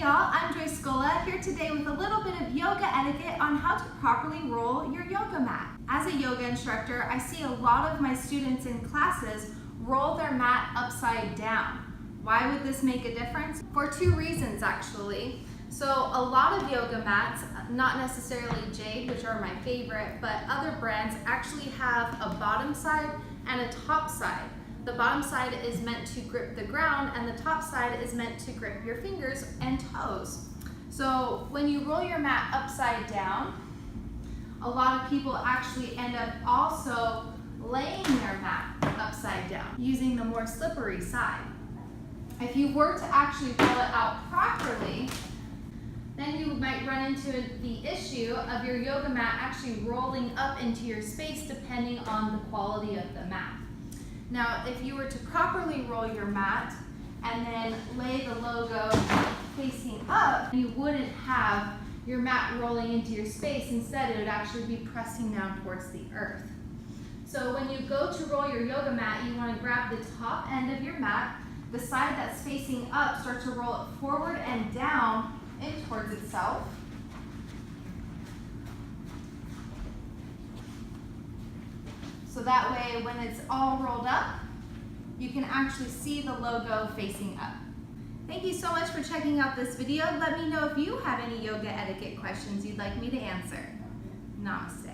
y'all, I'm Scola here today with a little bit of yoga etiquette on how to properly roll your yoga mat. As a yoga instructor, I see a lot of my students in classes roll their mat upside down. Why would this make a difference? For two reasons actually. So a lot of yoga mats, not necessarily Jade, which are my favorite, but other brands actually have a bottom side and a top side. The bottom side is meant to grip the ground and the top side is meant to grip your fingers and toes. So when you roll your mat upside down, a lot of people actually end up also laying their mat upside down, using the more slippery side. If you were to actually roll it out properly, then you might run into the issue of your yoga mat actually rolling up into your space depending on the quality of the mat. Now, if you were to properly roll your mat and then lay the logo facing up, you wouldn't have your mat rolling into your space. Instead, it would actually be pressing down towards the earth. So when you go to roll your yoga mat, you want to grab the top end of your mat, the side that's facing up, start to roll it forward and down in towards itself. So that way, when it's all rolled up, you can actually see the logo facing up. Thank you so much for checking out this video. Let me know if you have any yoga etiquette questions you'd like me to answer. Namaste.